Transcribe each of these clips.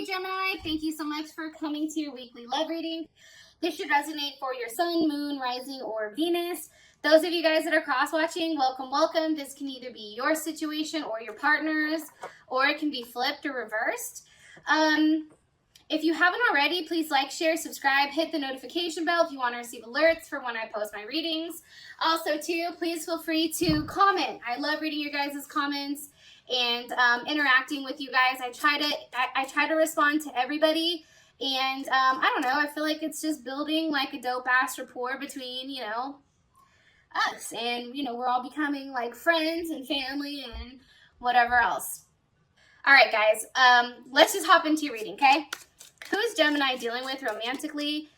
Hey Gemini, thank you so much for coming to your weekly love reading. This should resonate for your sun, moon, rising, or Venus. Those of you guys that are cross-watching, welcome, welcome. This can either be your situation or your partner's, or it can be flipped or reversed. If you haven't already, please like, share, subscribe, hit the notification bell if you want to receive alerts for when I post my readings. Also, too, please feel free to comment. I love reading your guys' comments and interacting with you guys. I try to respond to everybody, and I don't know, I feel like it's just building like a dope ass rapport between, you know, us, and you know, we're all becoming like friends and family and whatever else. All right, guys, let's just hop into your reading, okay? Who is Gemini dealing with romantically?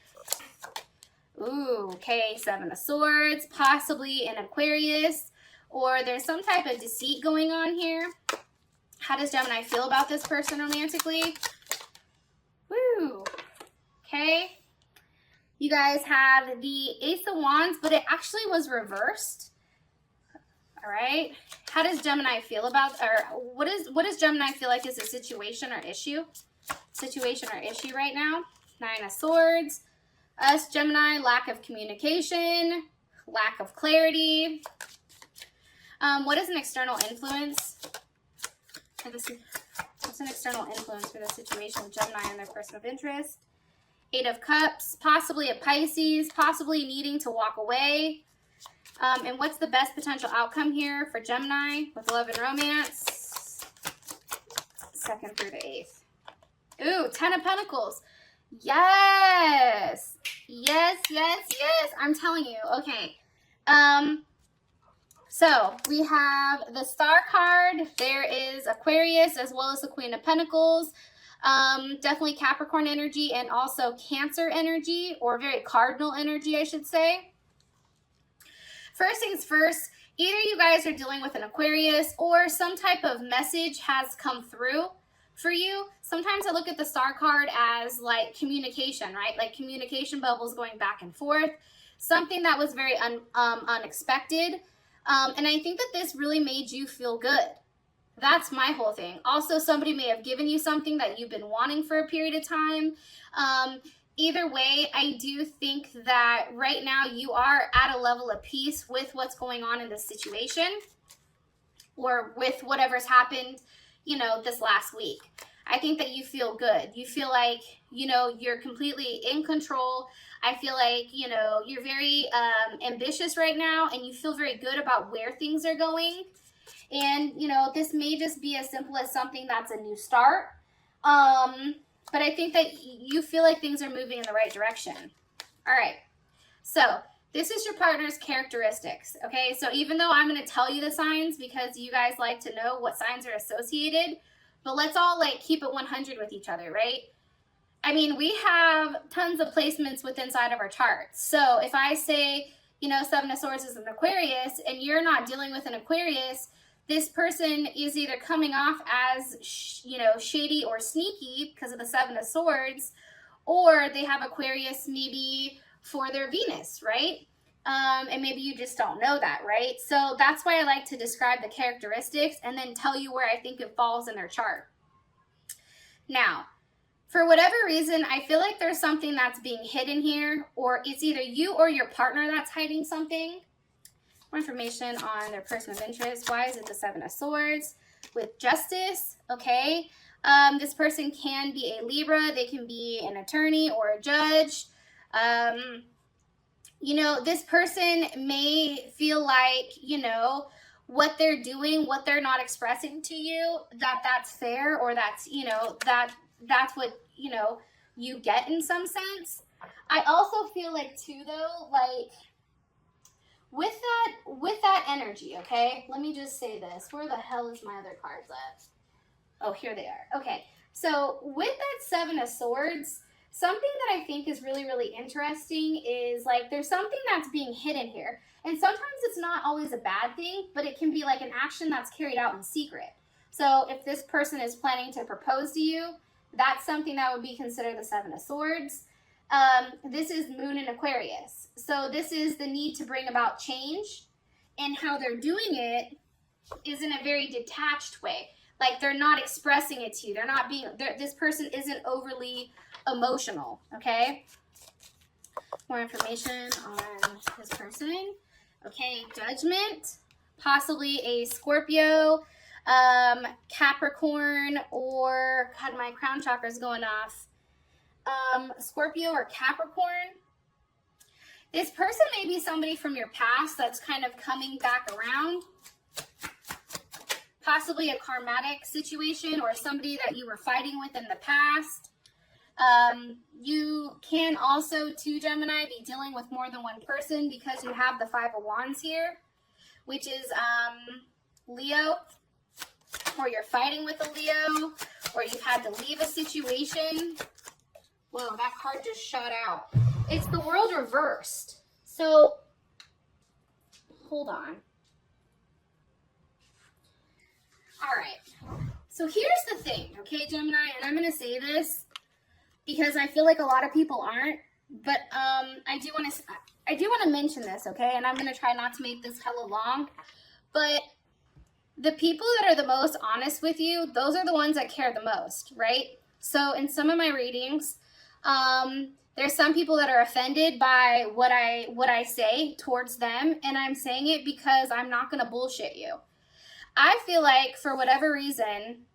Ooh, okay, Seven of Swords, possibly an Aquarius, or there's some type of deceit going on here. How does Gemini feel about this person romantically? Woo, okay. You guys have the Ace of Wands, but it actually was reversed. All right. How does Gemini feel about, or what does Gemini feel like is a situation or issue? Situation or issue right now? Nine of Swords. Us, Gemini, lack of communication, lack of clarity. What is an external influence for this? What's an external influence for this situation with Gemini and their person of interest? Eight of Cups, possibly a Pisces, possibly needing to walk away. And what's the best potential outcome here for Gemini with love and romance? Second through the eighth. Ooh, Ten of Pentacles. Yes. Yes, yes, yes. I'm telling you. Okay. So we have the Star card. There is Aquarius as well as the Queen of Pentacles. Definitely Capricorn energy and also Cancer energy, or very cardinal energy, I should say. First things first, either you guys are dealing with an Aquarius or some type of message has come through for you. Sometimes I look at the Star card as like communication, right? Like communication bubbles going back and forth. Something that was very unexpected. And I think that this really made you feel good. That's my whole thing. Also, somebody may have given you something that you've been wanting for a period of time. Either way, I do think that right now you are at a level of peace with what's going on in this situation, or with whatever's happened, you know, this last week. I think that you feel good. You feel like, you know, you're completely in control. I feel like, you know, you're very ambitious right now, and you feel very good about where things are going. And, you know, this may just be as simple as something that's a new start. But I think that you feel like things are moving in the right direction. All right. So this is your partner's characteristics, okay? So even though I'm going to tell you the signs because you guys like to know what signs are associated, but let's all like keep it 100 with each other, right? I mean, we have tons of placements within inside of our charts. So if I say, you know, Seven of Swords is an Aquarius and you're not dealing with an Aquarius, this person is either coming off as, you know, shady or sneaky because of the Seven of Swords, or they have Aquarius maybe for their Venus, right? And maybe you just don't know that, right? So that's why I like to describe the characteristics and then tell you where I think it falls in their chart. Now, for whatever reason, I feel like there's something that's being hidden here, or it's either you or your partner that's hiding something. More information on their person of interest. Why is it the Seven of Swords? With Justice, okay. This person can be a Libra. They can be an attorney or a judge. You know, this person may feel like, you know, what they're doing, what they're not expressing to you, that's fair, or that's, you know, that's what, you know, you get in some sense. I also feel like too, though, like with that energy, okay, let me just say this. Where the hell is my other cards at? Oh, here they are. Okay, so with that Seven of Swords, something that I think is really, really interesting is like there's something that's being hidden here. And sometimes it's not always a bad thing, but it can be like an action that's carried out in secret. So if this person is planning to propose to you, that's something that would be considered the Seven of Swords. This is Moon in Aquarius. So this is the need to bring about change, and how they're doing it is in a very detached way. Like they're not expressing it to you. They're not being, this person isn't overly emotional, okay? More information on this person. Okay, Judgment, possibly a Scorpio, Capricorn, or, God, my crown chakra is going off. Scorpio or Capricorn. This person may be somebody from your past that's kind of coming back around. Possibly a karmatic situation or somebody that you were fighting with in the past. You can also, too, Gemini, be dealing with more than one person because you have the Five of Wands here, which is Leo, or you're fighting with a Leo, or you've had to leave a situation. Whoa, that card just shot out. It's the World reversed. So, hold on. All right. So here's the thing, okay, Gemini, and I'm going to say this because I feel like a lot of people aren't, but I do want to mention this, okay? And I'm going to try not to make this hella long, but the people that are the most honest with you, those are the ones that care the most, right? So in some of my readings, there's some people that are offended by what I say towards them, and I'm saying it because I'm not going to bullshit you. I feel like for whatever reason,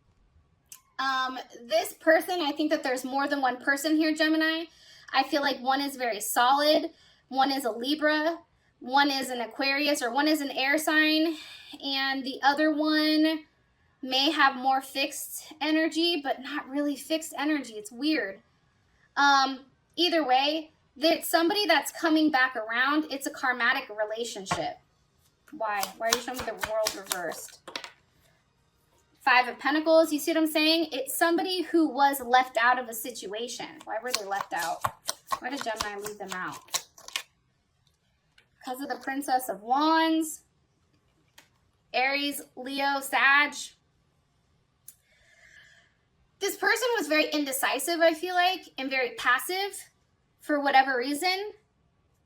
this person, I think that there's more than one person here, Gemini. I feel like one is very solid, one is a Libra, one is an Aquarius, or one is an air sign, and the other one may have more fixed energy, but not really fixed energy. It's weird. Either way, it's somebody that's coming back around. It's a karmatic relationship. Why? Why are you showing me the World reversed? Five of Pentacles, you see what I'm saying? It's somebody who was left out of a situation. Why were they left out? Why did Gemini leave them out? Because of the Princess of Wands, Aries, Leo, Sag. This person was very indecisive, I feel like, and very passive for whatever reason.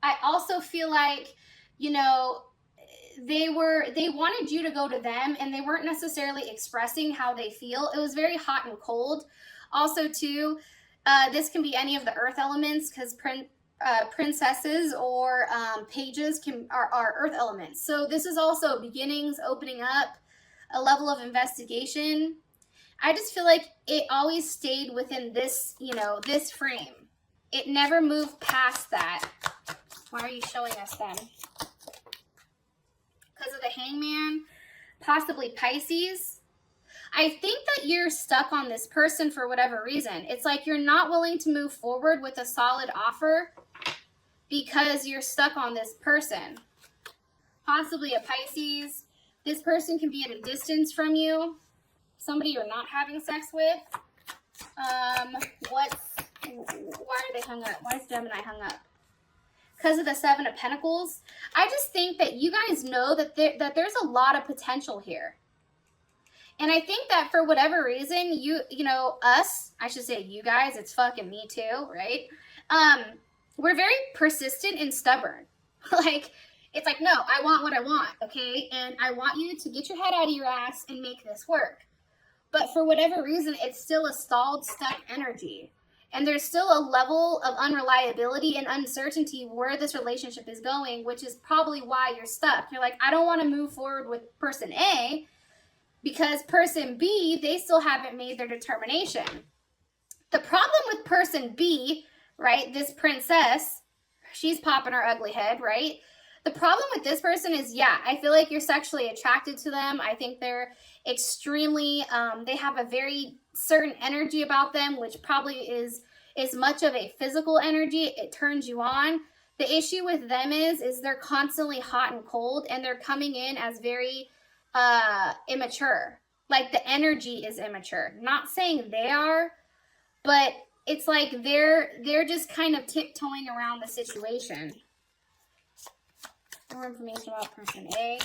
I also feel like, you know, they wanted you to go to them, and they weren't necessarily expressing how they feel. It was very hot and cold. Also, too, this can be any of the earth elements, because princesses or pages are earth elements. So this is also beginnings, opening up, a level of investigation. I just feel like it always stayed within this, you know, this frame. It never moved past that. Why are you showing us then? Because of the Hangman, possibly Pisces. I think that you're stuck on this person for whatever reason. It's like you're not willing to move forward with a solid offer because you're stuck on this person. Possibly a Pisces. This person can be at a distance from you. Somebody you're not having sex with. Why are they hung up? Why is Gemini hung up? Because of the Seven of Pentacles. I just think that you guys know that there's a lot of potential here. And I think that for whatever reason, you know, us, I should say you guys, it's fucking me too, right? We're very persistent and stubborn. Like, it's like, no, I want what I want, okay? And I want you to get your head out of your ass and make this work. But for whatever reason, it's still a stalled, stuck energy. And there's still a level of unreliability and uncertainty where this relationship is going, which is probably why you're stuck. You're like, I don't want to move forward with person A because person B, they still haven't made their determination. The problem with person B, right, this princess, she's popping her ugly head, right? The problem with this person is, yeah, I feel like you're sexually attracted to them. I think they're extremely, they have a very certain energy about them, which probably is as much of a physical energy. It turns you on. The issue with them is they're constantly hot and cold, and they're coming in as very immature. Like the energy is immature. Not saying they are, but it's like they're just kind of tiptoeing around the situation. More information about person A.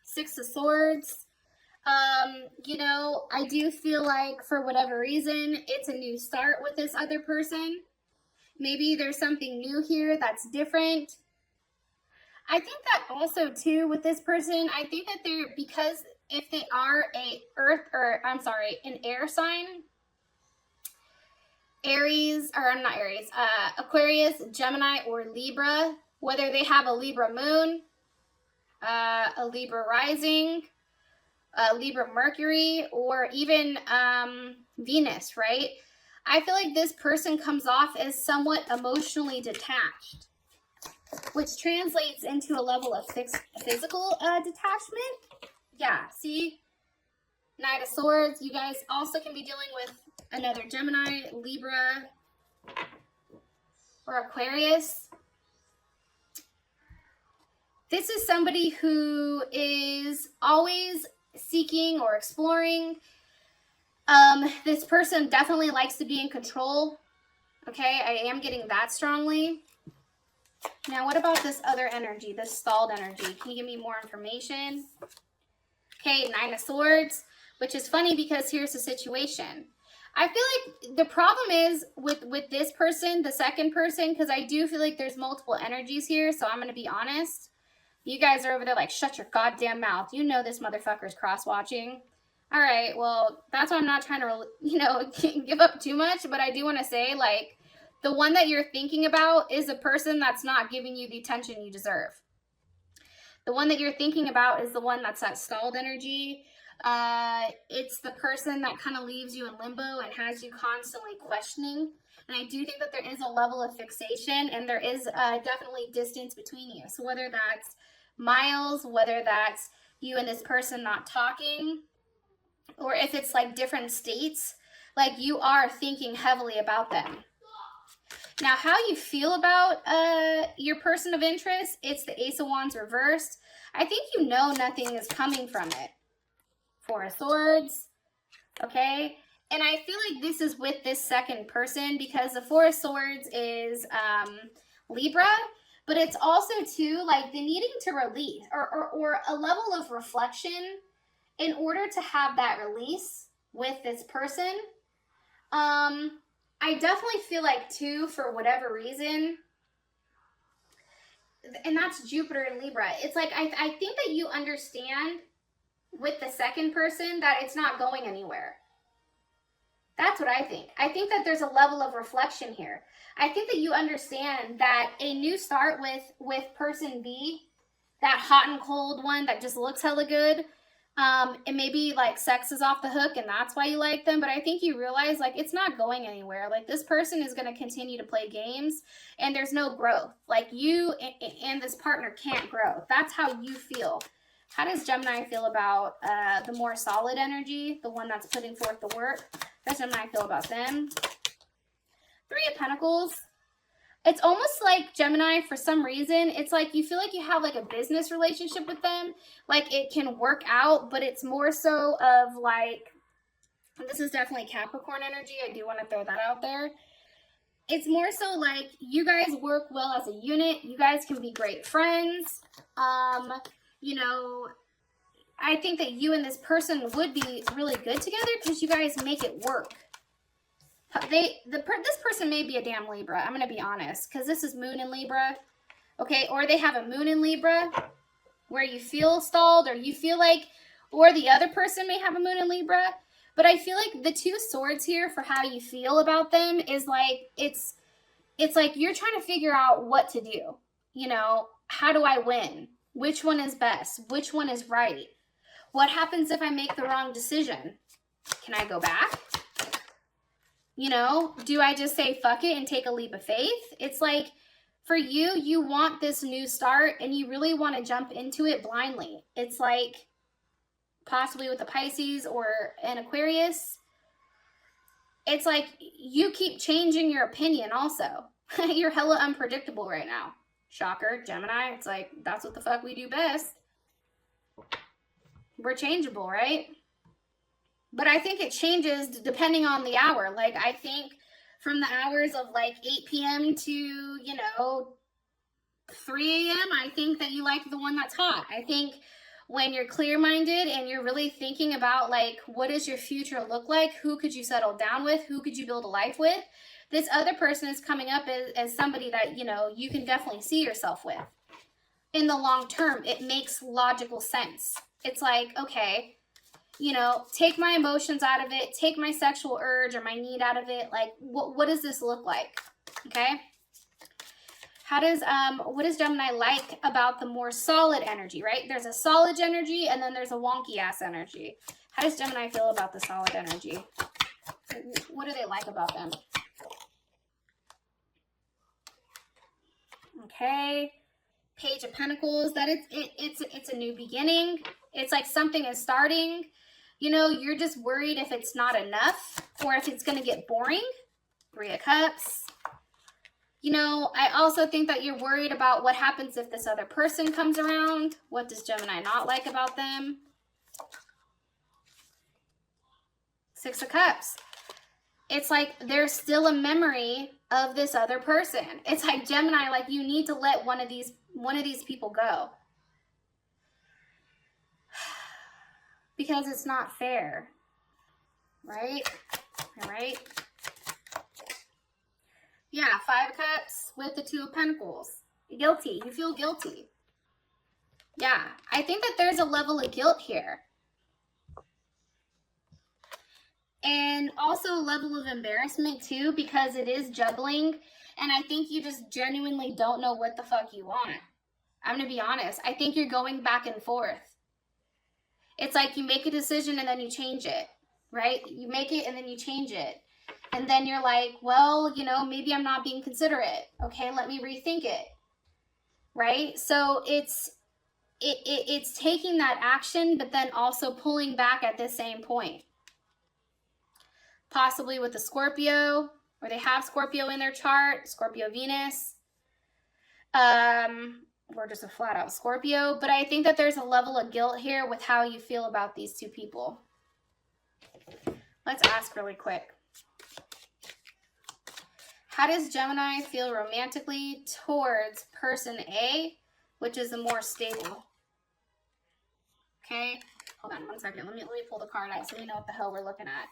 Six of Swords. You know, I do feel like for whatever reason, it's a new start with this other person. Maybe there's something new here that's different. I think that also too with this person, I think that they're, because if they are an air sign, Aries, or not Aries, Aquarius, Gemini, or Libra, whether they have a Libra moon, a Libra rising, a Libra Mercury, or even Venus, right? I feel like this person comes off as somewhat emotionally detached, which translates into a level of physical detachment. Yeah, see? Knight of Swords. You guys also can be dealing with another Gemini, Libra, or Aquarius. This is somebody who is always seeking or exploring. This person definitely likes to be in control. Okay, I am getting that strongly. Now, what about this other energy, this stalled energy? Can you give me more information? Okay, Nine of Swords, which is funny because here's the situation. I feel like the problem is with this person, the second person, because I do feel like there's multiple energies here, so I'm going to be honest. You guys are over there like, shut your goddamn mouth. You know this motherfucker's cross-watching. All right, well, that's why I'm not trying to, give up too much, but I do want to say, like, the one that you're thinking about is a person that's not giving you the attention you deserve. The one that you're thinking about is the one that's that stalled energy. It's the person that kind of leaves you in limbo and has you constantly questioning. And I do think that there is a level of fixation, and there is definitely distance between you. So whether that's miles, whether that's you and this person not talking, or if it's like different states, like you are thinking heavily about them. Now, how you feel about your person of interest, it's the Ace of Wands reversed. I think you know nothing is coming from it. Four of Swords, okay? And I feel like this is with this second person because the Four of Swords is Libra, but it's also, too, like the needing to release or a level of reflection in order to have that release with this person. I definitely feel like, too, for whatever reason, and that's Jupiter and Libra. It's like, I think that you understand with the second person that it's not going anywhere. That's what I think. I think that there's a level of reflection here. I think that you understand that a new start with person B, that hot and cold one that just looks hella good, and maybe like sex is off the hook and that's why you like them, but I think you realize like it's not going anywhere. Like this person is going to continue to play games and there's no growth. Like you and this partner can't grow. That's how you feel. How does Gemini feel about the more solid energy, the one that's putting forth the work? How does Gemini feel about them? Three of Pentacles. It's almost like Gemini, for some reason, it's like you feel like you have like a business relationship with them. Like it can work out, but it's more so of like, this is definitely Capricorn energy. I do want to throw that out there. It's more so like you guys work well as a unit. You guys can be great friends. You know, I think that you and this person would be really good together because you guys make it work. This person may be a damn Libra. I'm going to be honest, because this is Moon in Libra, okay? Or they have a Moon in Libra where you feel stalled, or you feel like, or the other person may have a Moon in Libra. But I feel like the two swords here for how you feel about them is like, it's like you're trying to figure out what to do. You know, how do I win? Which one is best? Which one is right? What happens if I make the wrong decision? Can I go back? You know, do I just say fuck it and take a leap of faith? It's like, for you, you want this new start and you really want to jump into it blindly. It's like, possibly with a Pisces or an Aquarius, it's like you keep changing your opinion also. You're hella unpredictable right now. Shocker, Gemini. It's like, that's what the fuck we do best. We're changeable, right? But I think it changes depending on the hour. Like, I think from the hours of like 8 p.m. to, 3 a.m., I think that you like the one that's hot. I think when you're clear-minded and you're really thinking about like, what does your future look like? Who could you settle down with? Who could you build a life with? This other person is coming up as somebody that, you can definitely see yourself with. in the long term, it makes logical sense. It's like, okay, you know, take my emotions out of it, take my sexual urge or my need out of it. Like, what does this look like? Okay. How does, what does Gemini like about the more solid energy, right? There's a solid energy and then there's a wonky ass energy. How does Gemini feel about the solid energy? What do they like about them? Okay. Page of Pentacles, that it's a new beginning. It's like something is starting. You know, you're just worried if it's not enough or if it's going to get boring. Three of Cups. You know, I also think that you're worried about what happens if this other person comes around. What does Gemini not like about them? Six of Cups. It's like there's still a memory of this other person. It's like, Gemini, like, you need to let one of these people go. Because it's not fair. Right? All right. Yeah, Five of Cups with the Two of Pentacles. Guilty. You feel guilty. Yeah, I think that there's a level of guilt here. And also a level of embarrassment too, because it is juggling. And I think you just genuinely don't know what the fuck you want. I'm going to be honest. I think you're going back and forth. It's like you make a decision and then you change it, right? You make it and then you change it. And then you're like, well, you know, maybe I'm not being considerate. Okay, let me rethink it. Right? So it's taking that action, but then also pulling back at the same point. Possibly with a Scorpio, or they have Scorpio in their chart, Scorpio Venus. Or just a flat out Scorpio. But I think that there's a level of guilt here with how you feel about these two people. Let's ask really quick. How does Gemini feel romantically towards person A, which is the more stable? Okay, hold on one second. Let me pull the card out so we know what the hell we're looking at.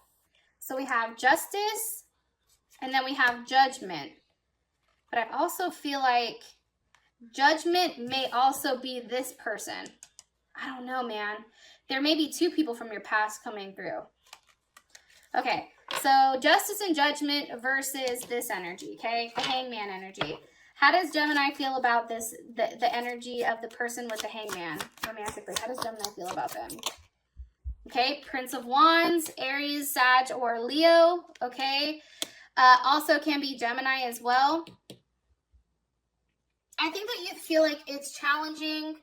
So we have Justice, and then we have Judgment. But I also feel like Judgment may also be this person. I don't know, man. There may be two people from your past coming through. Okay, so Justice and Judgment versus this energy, okay? The Hangman energy. How does Gemini feel about this, the energy of the person with the Hangman romantically? How does Gemini feel about them? Okay, Prince of Wands, Aries, Sag, or Leo, okay? Also can be Gemini as well. I think that you feel like it's challenging,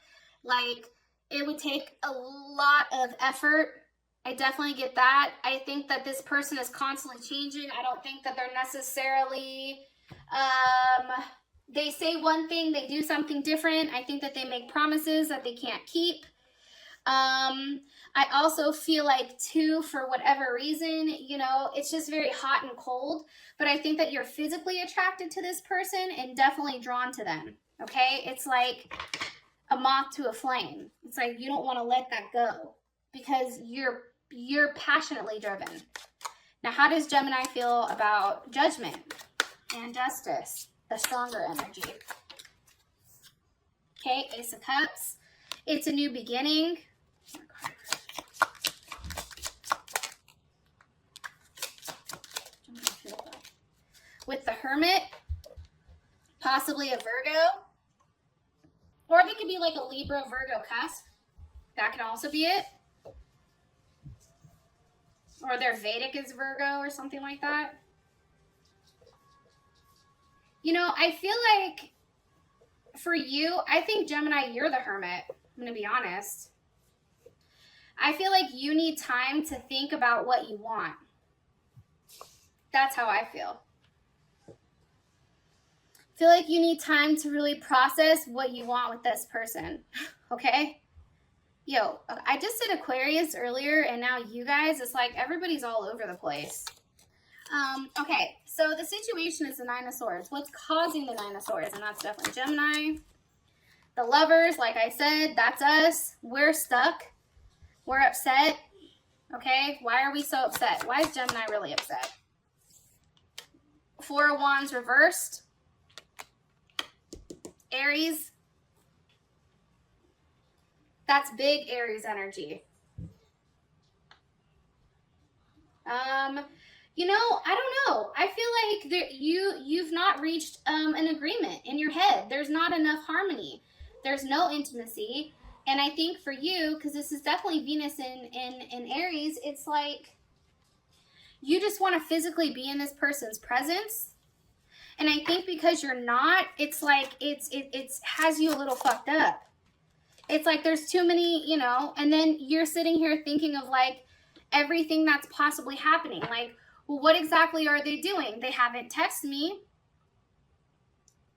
like it would take a lot of effort. I definitely get that. I think that this person is constantly changing. I don't think that they're necessarily, they say one thing, they do something different. I think that they make promises that they can't keep. I also feel like too, for whatever reason, you know, it's just very hot and cold, but I think that you're physically attracted to this person and definitely drawn to them. Okay. It's like a moth to a flame. It's like, you don't want to let that go because you're passionately driven. Now, how does Gemini feel about Judgment and Justice, the stronger energy? Okay. Ace of Cups. It's a new beginning. With the Hermit, possibly a Virgo, or they could be like a Libra Virgo cusp. That could also be it. Or their Vedic is Virgo or something like that. You know, I feel like for you, I think Gemini, you're the Hermit. I'm going to be honest. I feel like you need time to think about what you want. That's how I feel. I feel like you need time to really process what you want with this person. Okay? Yo, I just did Aquarius earlier, and now you guys, it's like everybody's all over the place. Okay, so the situation is the Nine of Swords. What's causing the Nine of Swords? And that's definitely Gemini. The Lovers, like I said, that's us. We're stuck. We're upset. Okay, why are we so upset? Why is Gemini really upset? Four of Wands reversed. Aries. That's big Aries energy. You know, I don't know. I feel like you've not reached an agreement in your head. There's not enough harmony. There's no intimacy. And I think for you, because this is definitely Venus in Aries, it's like you just want to physically be in this person's presence. And I think because you're not, it's like it has you a little fucked up. It's like there's too many, you know, and then you're sitting here thinking of like everything that's possibly happening. Like, well, what exactly are they doing? They haven't texted me.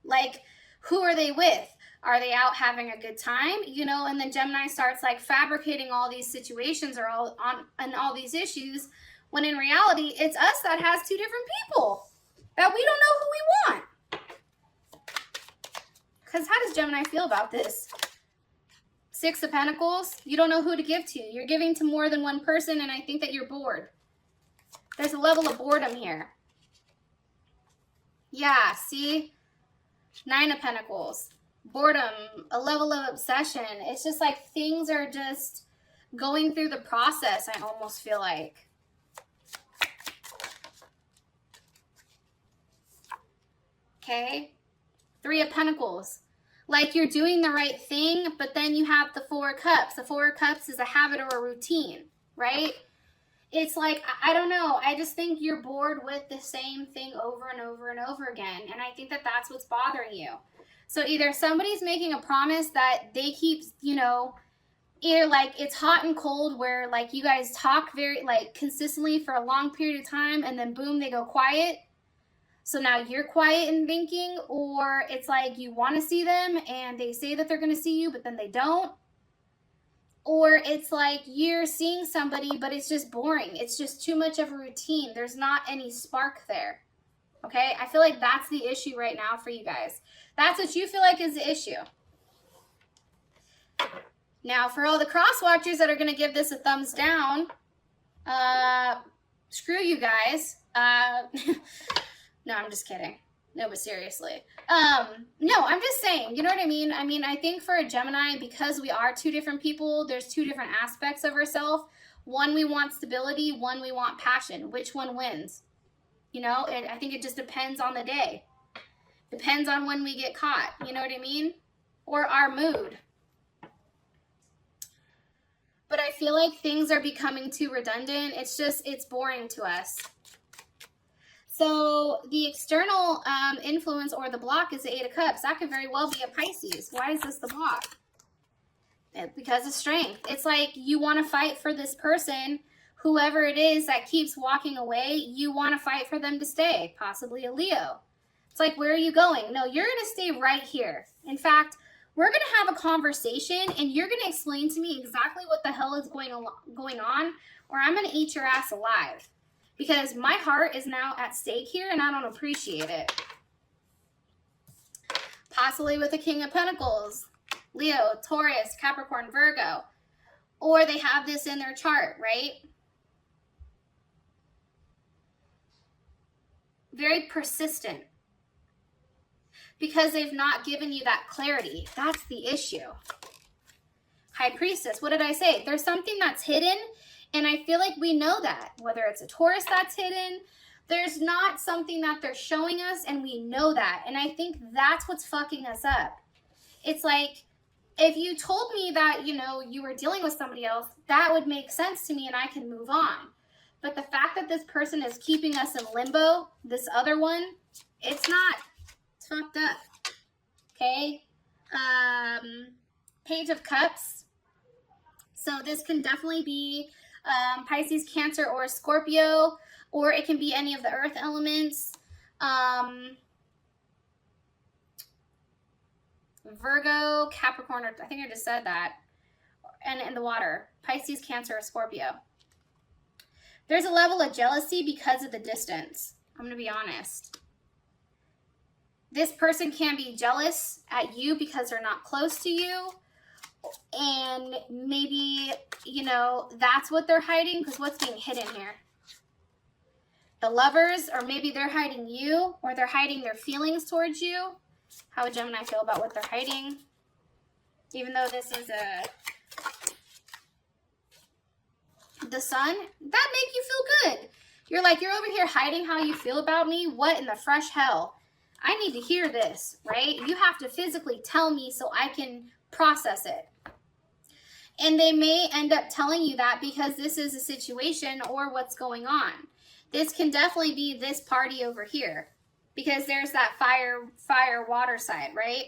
Like, who are they with? Are they out having a good time? You know, and then Gemini starts like fabricating all these situations or all these issues, when in reality, it's us that has two different people that we don't know who we want. Because how does Gemini feel about this? Six of Pentacles, you don't know who to give to. You're giving to more than one person, and I think that you're bored. There's a level of boredom here. Yeah, see? Nine of Pentacles. Boredom, a level of obsession. It's just like things are just going through the process, I almost feel like. Okay? Three of Pentacles. Like you're doing the right thing, but then you have the Four of Cups. The Four of Cups is a habit or a routine, right? It's like, I don't know. I just think you're bored with the same thing over and over and over again. And I think that that's what's bothering you. So either somebody's making a promise that they keep, you know, either like it's hot and cold where like you guys talk very like consistently for a long period of time and then boom, they go quiet. So now you're quiet and thinking, or it's like you want to see them and they say that they're going to see you, but then they don't. Or it's like you're seeing somebody, but it's just boring. It's just too much of a routine. There's not any spark there. Okay? I feel like that's the issue right now for you guys. That's what you feel like is the issue. Now, for all the cross watchers that are going to give this a thumbs down, screw you guys. No, I'm just kidding. No, but seriously. No, I'm just saying, you know what I mean? I mean, I think for a Gemini, because we are two different people, there's two different aspects of ourselves. One, we want stability. One, we want passion. Which one wins? You know, I think it just depends on the day. Depends on when we get caught. You know what I mean? Or our mood. But I feel like things are becoming too redundant. It's just, it's boring to us. So the external influence or the block is the Eight of Cups. That could very well be a Pisces. Why is this the block? Because of strength. It's like you want to fight for this person, whoever it is that keeps walking away, you want to fight for them to stay, possibly a Leo. It's like, where are you going? No, you're going to stay right here. In fact, we're going to have a conversation and you're going to explain to me exactly what the hell is going on, or I'm going to eat your ass alive. Because my heart is now at stake here and I don't appreciate it. Possibly with the King of Pentacles, Leo, Taurus, Capricorn, Virgo. Or they have this in their chart, right? Very persistent. Because they've not given you that clarity. That's the issue. High Priestess, what did I say? There's something that's hidden. And I feel like we know that, whether it's a Taurus that's hidden, there's not something that they're showing us and we know that. And I think that's what's fucking us up. It's like, if you told me that, you know, you were dealing with somebody else, that would make sense to me and I can move on. But the fact that this person is keeping us in limbo, this other one, it's not. It's fucked up. Okay? Page of Cups. So this can definitely be Pisces, Cancer, or Scorpio, or it can be any of the earth elements. Virgo, Capricorn, or I think I just said that, and in the water, Pisces, Cancer, or Scorpio. There's a level of jealousy because of the distance. I'm going to be honest. This person can be jealous at you because they're not close to you. And maybe, you know, that's what they're hiding, because what's being hidden here? The Lovers, or maybe they're hiding you, or they're hiding their feelings towards you. How would Gemini feel about what they're hiding? Even though this is a the sun, that make you feel good. You're like, you're over here hiding how you feel about me? What in the fresh hell? I need to hear this, right? You have to physically tell me so I can process it. And they may end up telling you that because this is a situation or what's going on. This can definitely be this party over here because there's that fire, water side, right?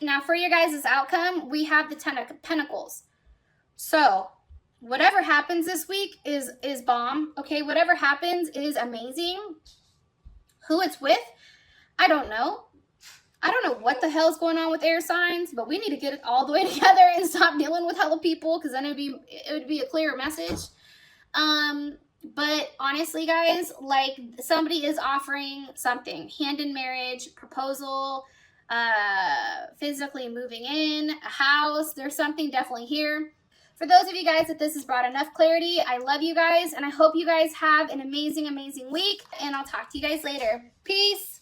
Now for your guys' outcome, we have the 10 of Pentacles. So whatever happens this week is bomb, okay? Whatever happens is amazing. Who it's with, I don't know. I don't know what the hell's going on with air signs, but we need to get it all the way together and stop dealing with hella people, because then it would be a clearer message. But honestly, guys, like somebody is offering something, hand in marriage, proposal, physically moving in, a house. There's something definitely here. For those of you guys that this has brought enough clarity, I love you guys, and I hope you guys have an amazing, amazing week, and I'll talk to you guys later. Peace.